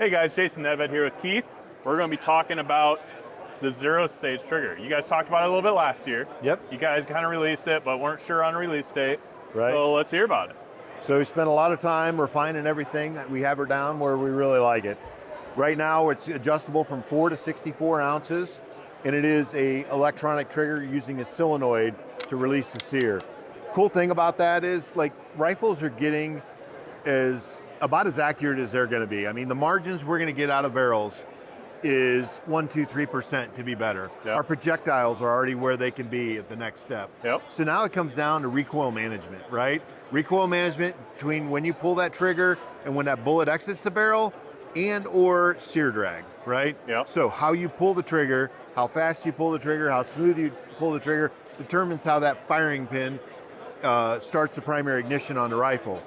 Hey guys, Jason Nedved here with Keith. We're going to be talking about the zero stage trigger. You guys talked about it a little bit last year. Yep. You guys kind of released it, but weren't sure on a release date. Right. So let's hear about it. So we spent a lot of time refining everything. We have her down where we really like it. Right now it's adjustable from 4 to 64 ounces, and it is a electronic trigger using a solenoid to release the sear. Cool thing about that is, like, rifles are getting about as accurate as they're going to be. I mean, the margins we're going to get out of barrels is 1, 2, 3% to be better. Yep. Our projectiles are already where they can be at the next step. Yep. So now it comes down to recoil management, right? Recoil management between when you pull that trigger and when that bullet exits the barrel, and or sear drag, right? Yep. So how you pull the trigger, how fast you pull the trigger, how smooth you pull the trigger determines how that firing pin starts the primary ignition on the rifle.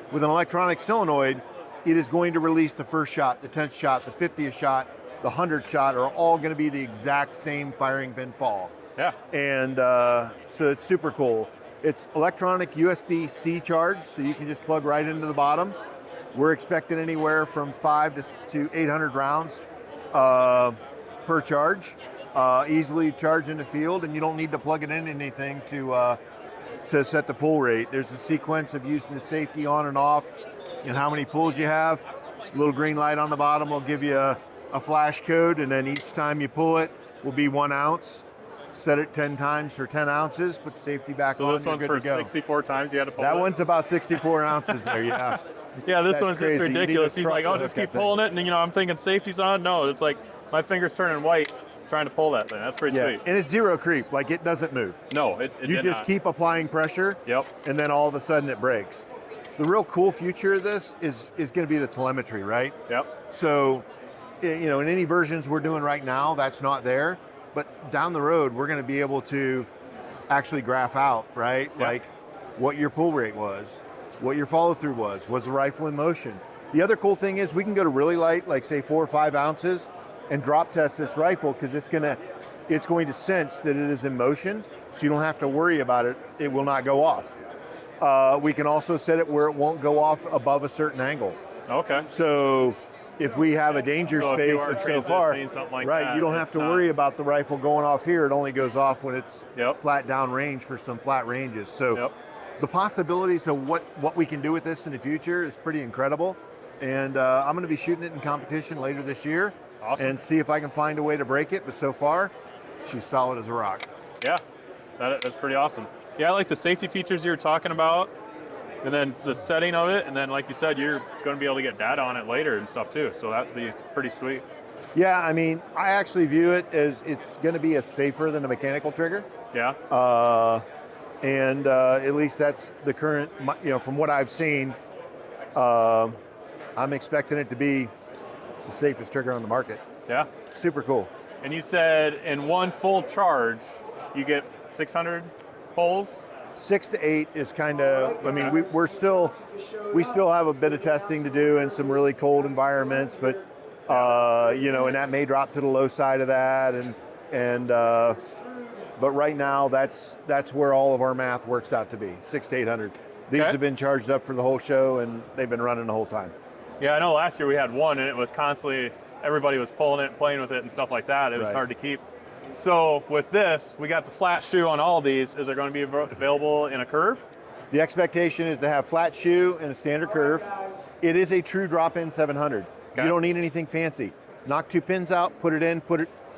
With an electronic solenoid, it is going to release the first shot, the 10th shot, the 50th shot, the 100th shot are all going to be the exact same firing pin fall. Yeah. And so it's super cool. It's electronic USB-C charge, so you can just plug right into the bottom. We're expecting anywhere from 5 to 800 rounds per charge. Easily charge in the field, and you don't need to plug it into anything to set the pull rate. There's a sequence of using the safety on and off and how many pulls you have. A little green light on the bottom will give you a flash code, and then each time you pull it will be 1 ounce. Set it 10 times for 10 ounces, put the safety back on, So this one's you're for good to go. 64 times you had to pull That it? one's about 64 ounces there, yeah. Yeah, this That's one's crazy. just You need a ridiculous. He's truck like, to oh, hook just that keep thing. pulling it, and I'm thinking safety's on. No, it's like my finger's turning white trying to pull that thing. That's pretty Yeah, sweet. and it's zero creep, like it doesn't move. No, it You did just not. keep applying pressure, Yep. and then all of a sudden it breaks. The real cool future of this is going to be the telemetry, right? Yep. So, in any versions we're doing right now, that's not there. But down the road, we're going to be able to actually graph out, right? Yeah. Like what your pull rate was, what your follow through was the rifle in motion. The other cool thing is we can go to really light, like say 4 or 5 ounces, and drop test this rifle because it's going to sense that it is in motion, so you don't have to worry about it. It will not go off. We can also set it where it won't go off above a certain angle. Okay. So if we have a danger So if you space are that's so far, transitioning, something like right, that, you don't have it's to not- worry about the rifle going off here. It only goes off when it's Yep. flat down range for some flat ranges. So Yep. the possibilities of what we can do with this in the future is pretty incredible. And I'm going to be shooting it in competition later this year. Awesome. And see if I can find a way to break it. But so far, she's solid as a rock. Yeah, that's pretty awesome. Yeah, I like the safety features you were talking about, and then the setting of it, and then like you said, you're going to be able to get data on it later and stuff too, so that'd be pretty sweet. Yeah, I mean, I actually view it as it's going to be safer than a mechanical trigger. Yeah. And at least that's the current, from what I've seen, I'm expecting it to be the safest trigger on the market. Yeah. Super cool. And you said in one full charge, you get 600 pulls? 6 to 8 is kind of, I mean, we still have a bit of testing to do in some really cold environments, but, and that may drop to the low side of that. But right now, that's where all of our math works out to be, 6 to 800. These Okay. have been charged up for the whole show, and they've been running the whole time. Yeah, I know last year we had one, and it was constantly, everybody was pulling it, playing with it and stuff like that. It was Right. hard to keep. So with this, we got the flat shoe on all these. Is it going to be available in a curve? The expectation is to have flat shoe and a standard curve. It is a true drop-in 700. Okay. You don't need anything fancy. Knock 2 pins out, put it in,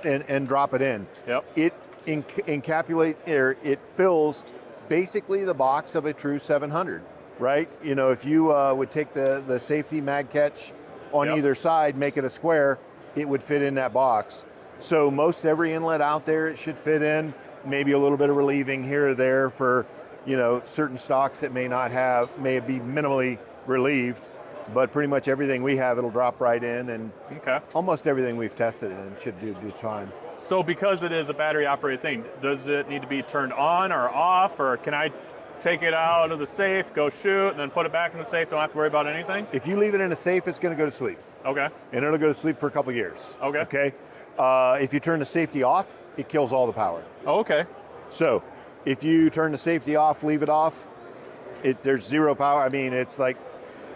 and drop it in. Yep. It it fills basically the box of a true 700, right? If you would take the safety mag catch on Yep. either side, make it a square, it would fit in that box. So most every inlet out there, it should fit in. Maybe a little bit of relieving here or there for, certain stocks that may be minimally relieved, but pretty much everything we have, it'll drop right in, and Okay. almost everything we've tested it should do just fine. So because it is a battery operated thing, does it need to be turned on or off, or can I take it out of the safe, go shoot, and then put it back in the safe, don't have to worry about anything? If you leave it in a safe, it's going to go to sleep, Okay. and it'll go to sleep for a couple years. Okay. Okay. If you turn the safety off, it kills all the power. Oh, okay. So if you turn the safety off, leave it off, there's zero power. I mean, it's like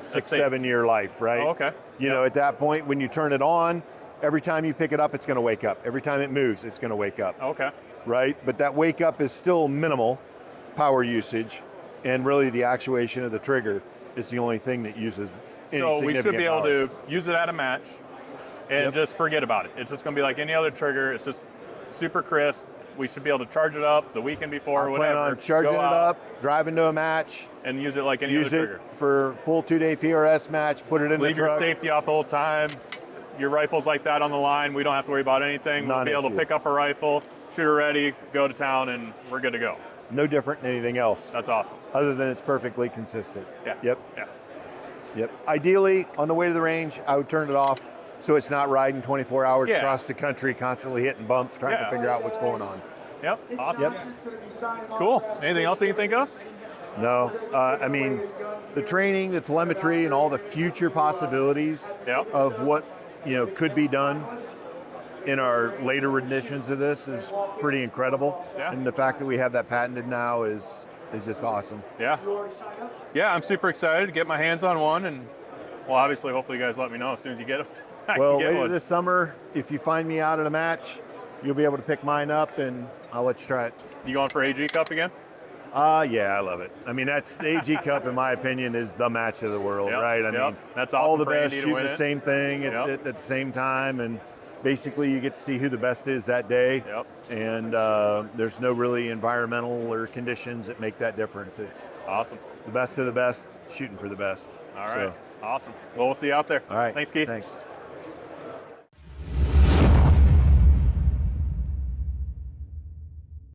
6, safe. 7 year life, right? Oh, okay. You Yep. know, at that point, when you turn it on, every time you pick it up, it's going to wake up. Every time it moves, it's going to wake up, Okay. right? But that wake up is still minimal power usage, and really the actuation of the trigger is the only thing that uses any So we should significant be able power. to use it at a match and Yep. just forget about it. It's just going to be like any other trigger. It's just super crisp. We should be able to charge it up the weekend before, I whatever. plan on charging Go it out up, driving to a match, and use it like any use other it trigger. for full 2-day PRS match, put it in Leave the your truck. safety off the whole time. Your rifle's like that on the line. We don't have to worry about anything. We'll be able to Non-issue. pick up a rifle, shooter ready, go to town, and we're good to go. No different than anything else, That's awesome. other than it's perfectly consistent. Yeah. Yep. Yeah. Yep. Ideally, on the way to the range, I would turn it off so it's not riding 24 hours Yeah. across the country, constantly hitting bumps, trying Yeah. to figure out what's going on. Yep. Awesome. Yep. Cool. Anything else you can think of? No, I mean, the training, the telemetry, and all the future possibilities Yep. of what could be done in our later renditions of this is pretty incredible. Yeah. And the fact that we have that patented now is just awesome. Yeah. Yeah, I'm super excited to get my hands on one, and well, obviously, hopefully, you guys let me know as soon as you get it. I Well, can get later one. this summer, if you find me out at a match, you'll be able to pick mine up, and I'll let you try it. You going for AG Cup again? Yeah, I love it. I mean, that's the AG Cup, in my opinion, is the match of the world, Yep, right? I yep. mean, That's all awesome the for best Andy to shooting win the it. same thing Yep. at the same time, and basically you get to see who the best is that day. Yep. And there's no really environmental or conditions that make that difference. It's Awesome. the best of the best shooting for the best. All right. So, Awesome. Well, we'll see you out there. all right. Thanks, Keith. Thanks.